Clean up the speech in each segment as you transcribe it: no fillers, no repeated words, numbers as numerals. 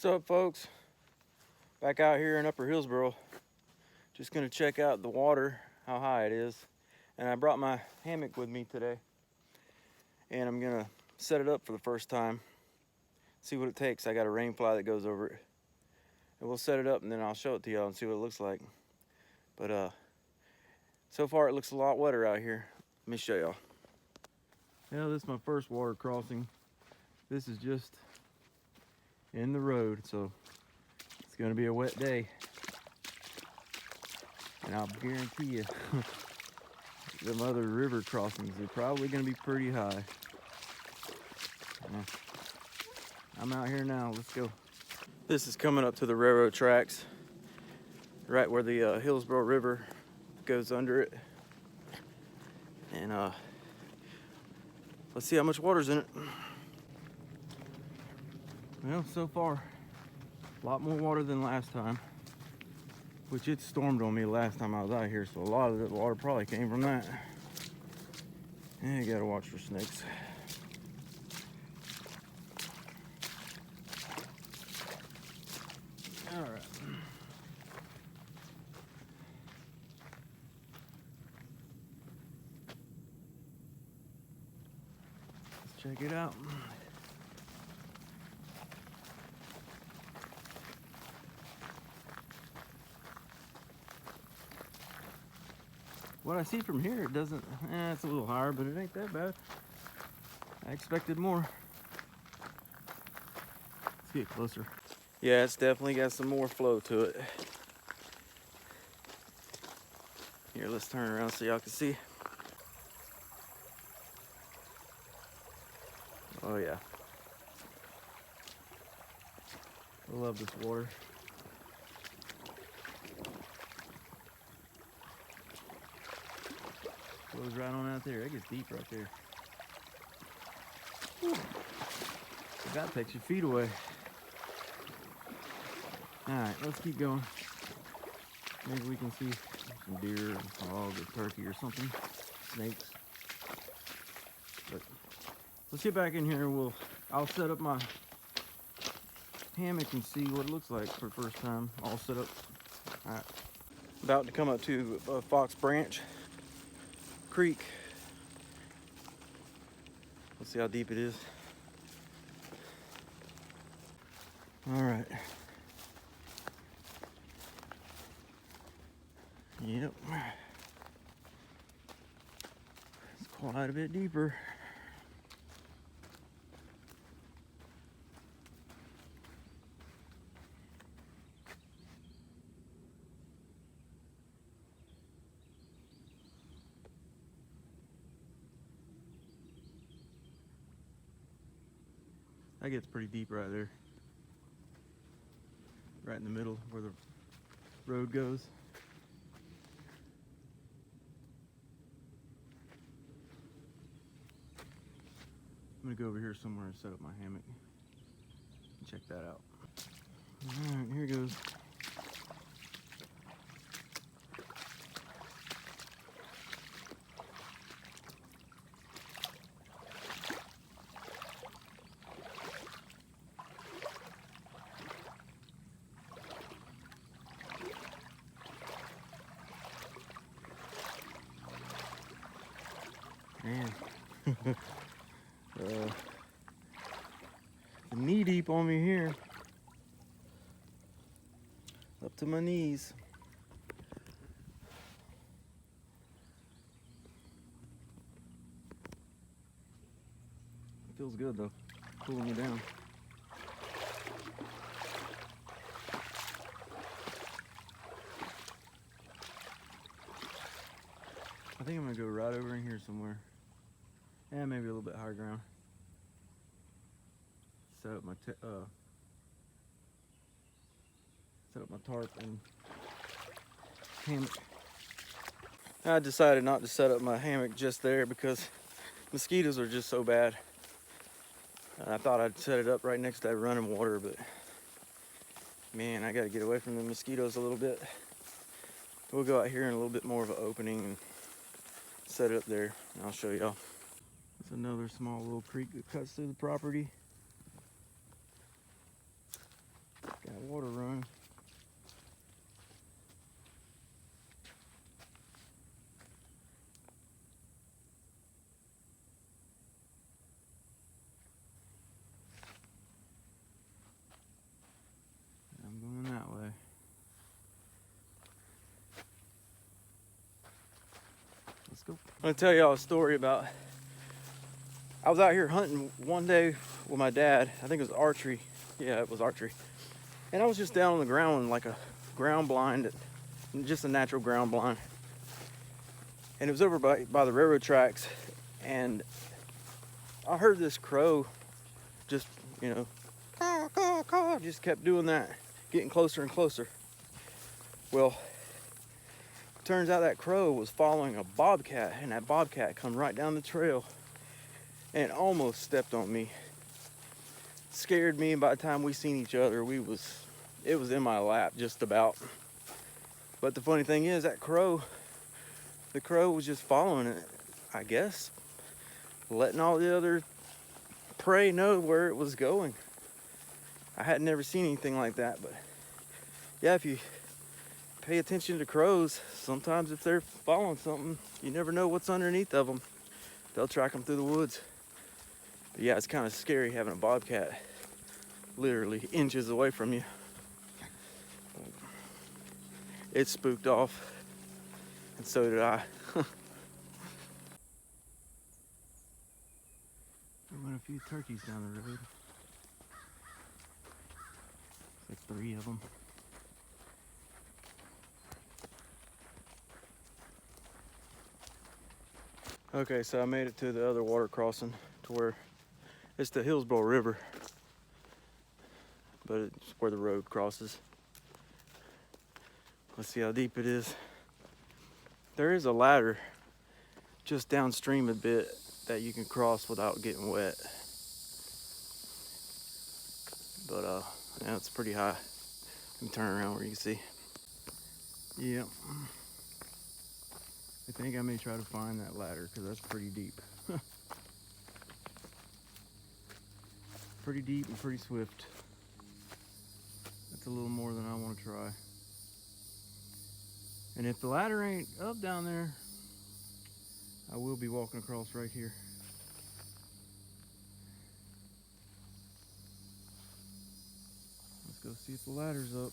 What's up, folks? Back out here in Upper Hillsborough. Just gonna check out the water, how high it is. And I brought my hammock with me today. And I'm gonna set it up for the first time. See what it takes. I got a rain fly that goes over it. And we'll set it up and then I'll show it to y'all and see what it looks like. But so far it looks a lot wetter out here. Let me show y'all. Now this is my first water crossing. This is just in the road, so it's gonna be a wet day. And I'll guarantee you, them other river crossings are probably gonna be pretty high. I'm out here now, let's go. This is coming up to the railroad tracks, right where the Hillsborough River goes under it. And let's see how much water's in it. Well, so far, a lot more water than last time, which it stormed on me last time I was out here, so a lot of the water probably came from that. And you gotta watch for snakes. All right. Let's check it out. What I see from here, it doesn't, it's a little higher, but it ain't that bad. I expected more. Let's get closer. Yeah, it's definitely got some more flow to it. Here, let's turn around so y'all can see. Oh yeah. I love this water. Goes right on out there. It gets deep right there. Whew. That takes your feet away. Alright, let's keep going. Maybe we can see some deer, or hog, or turkey, or something. Snakes. But let's get back in here and I'll set up my hammock and see what it looks like for the first time. All set up. Alright. About to come up to Fox Branch Creek. Let's see how deep it is. All right. Yep. It's quite a bit deeper. That gets pretty deep right there. Right in the middle where the road goes. I'm gonna go over here somewhere and set up my hammock and check that out. All right, here goes. Man, knee deep on me here, up to my knees. It feels good though, cooling me down. I think I'm gonna go right over in here somewhere. Yeah, maybe a little bit higher ground. Set up my tarp and hammock. I decided not to set up my hammock just there because mosquitoes are just so bad. I thought I'd set it up right next to that running water, but man, I gotta get away from the mosquitoes a little bit. We'll go out here in a little bit more of an opening and set it up there, and I'll show y'all. It's another small little creek that cuts through the property. water running. I'm going that way. Let's go. I'm gonna tell y'all a story about, I was out here hunting one day with my dad. I think it was archery. Yeah, it was archery. And I was just down on the ground in like a ground blind, just a natural ground blind. And it was over by the railroad tracks. And I heard this crow just, you know, caw, caw, caw, just kept doing that, getting closer and closer. Well, turns out that crow was following a bobcat, and that bobcat come right down the trail and almost stepped on me. Scared me, and by the time we seen each other, it was in my lap just about. But the funny thing is, the crow was just following it, I guess, letting all the other prey know where it was going. I had never seen anything like that, but yeah, if you pay attention to crows, sometimes if they're following something, you never know what's underneath of them. They'll track them through the woods. But yeah, it's kind of scary having a bobcat literally inches away from you. It spooked off, and so did I. There went a few turkeys down the road. Like 3 of them. Okay, so I made it to the other water crossing to where it's the Hillsborough River, but it's where the road crosses. Let's see how deep it is. There is a ladder just downstream a bit that you can cross without getting wet. But yeah, it's pretty high. Let me turn around where you can see. Yep. I think I may try to find that ladder because that's pretty deep. Pretty deep and pretty swift. That's a little more than I want to try. And if the ladder ain't up down there, I will be walking across right here. Let's go see if the ladder's up.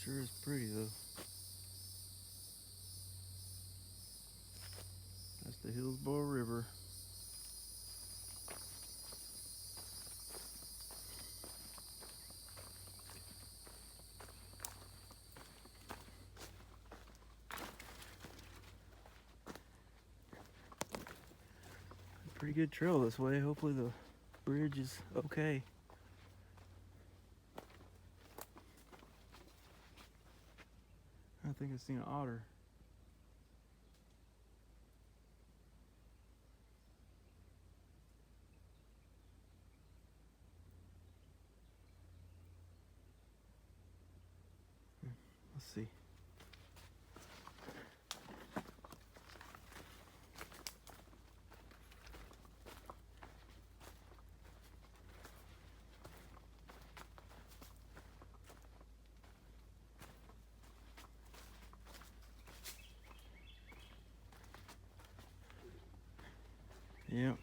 Sure is pretty though. That's the Hillsborough River. Pretty good trail this way. Hopefully the bridge is okay. I think I've seen an otter. Let's see. Yep.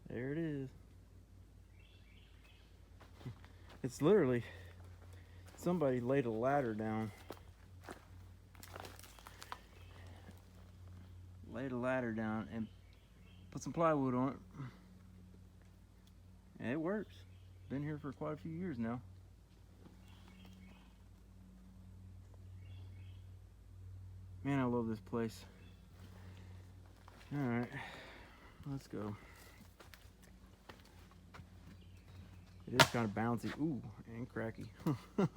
There it is. It's literally, somebody laid a ladder down. Laid a ladder down and put some plywood on it. And it works. Been here for quite a few years now. Man, I love this place. All right, let's go. It is kind of bouncy. Ooh, and cracky. All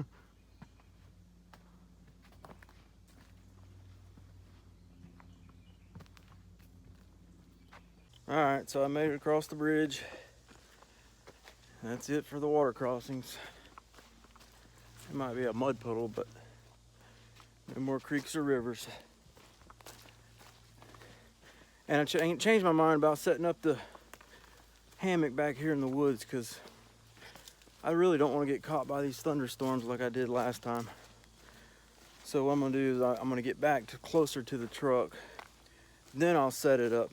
right, so I made it across the bridge. That's it for the water crossings. It might be a mud puddle, but no more creeks or rivers. And I changed my mind about setting up the hammock back here in the woods because I really don't want to get caught by these thunderstorms like I did last time. So what I'm gonna do is I'm gonna get back to closer to the truck. Then I'll set it up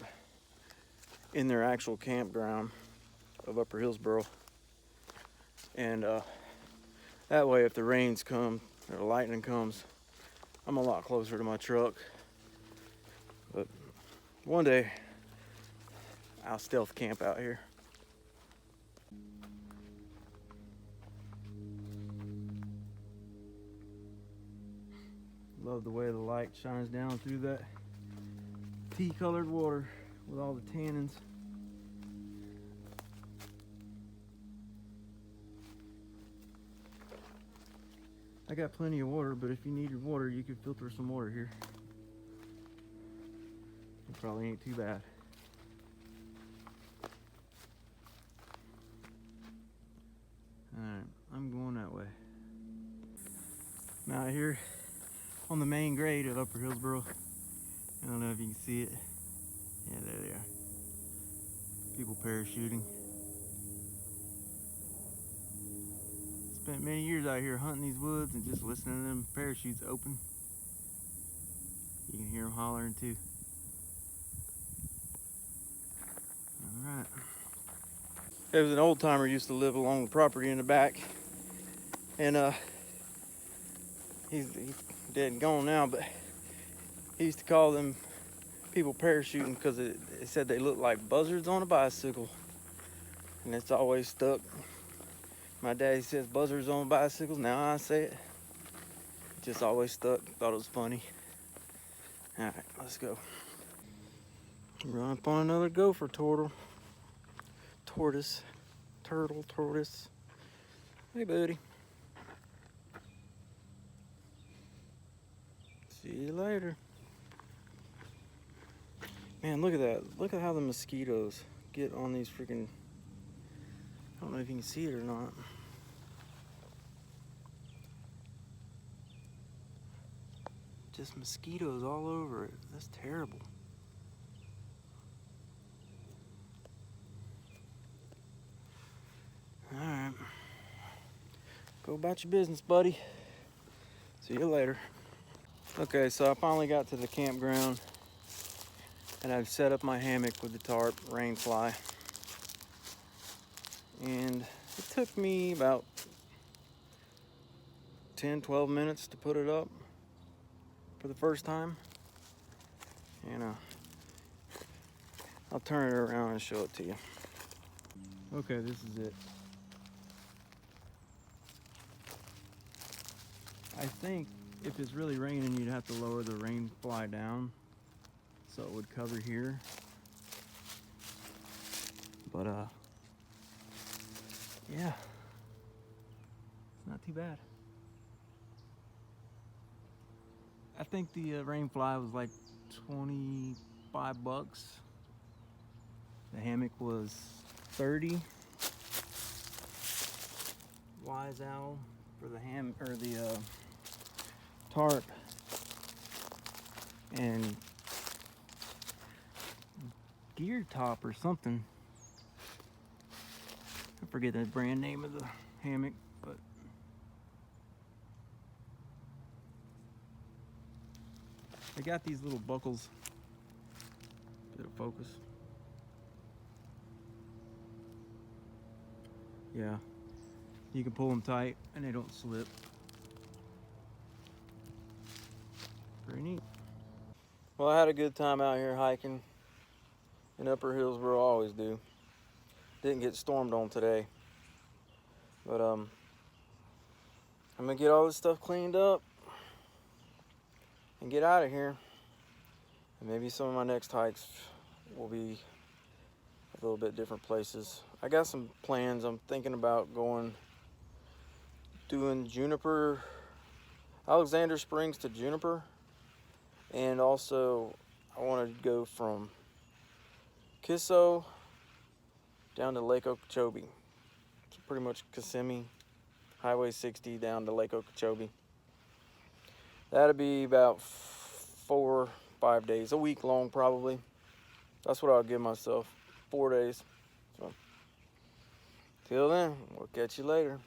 in their actual campground of Upper Hillsborough. And that way if the rains come or the lightning comes, I'm a lot closer to my truck. But one day I'll stealth camp out here. Love the way the light shines down through that tea-colored water with all the tannins. I got plenty of water, but if you need your water, you can filter some water here. It probably ain't too bad. Alright, I'm going that way. I'm out here on the main grade of Upper Hillsborough. I don't know if you can see it. Yeah, there they are. People parachuting. Spent many years out here hunting these woods and just listening to them parachutes open. You can hear them hollering too. Alright. There was an old timer used to live along the property in the back. And he's dead and gone now, but he used to call them people parachuting because it said they looked like buzzards on a bicycle. And it's always stuck. My daddy says buzzards on bicycles. Now I say it. It just always stuck. Thought it was funny. Alright, let's go. Run up on another gopher turtle. Tortoise. Turtle, tortoise. Hey, buddy. See you later. Man, look at that. Look at how the mosquitoes get on these freaking... I don't know if you can see it or not. Just mosquitoes all over it. That's terrible. Alright. Go about your business, buddy. See you later. Okay, so I finally got to the campground and I've set up my hammock with the tarp, rain fly. And it took me about 10-12 minutes to put it up for the first time. And I'll turn it around and show it to you. Okay, this is it. I think if it's really raining, you'd have to lower the rain fly down so it would cover here. But yeah, it's not too bad. I think the rain fly was like 25 bucks. The hammock was 30. Wise Owl for the tarp, and Gear Top or something. I forget the brand name of the hammock, but they got these little buckles. Bit of focus. Yeah, you can pull them tight and they don't slip. Pretty neat. Well, I had a good time out here hiking in Upper Hillsborough. I always do. Didn't get stormed on today, but I'm gonna get all this stuff cleaned up and get out of here. And maybe some of my next hikes will be a little bit different places. I got some plans. I'm thinking about doing Juniper, Alexander Springs to Juniper. And also, I want to go from Kisso down to Lake Okeechobee. It's pretty much Kissimmee, Highway 60 down to Lake Okeechobee. That'll be about 4 or 5 days, a week long probably. That's what I'll give myself, 4 days. So, till then, we'll catch you later.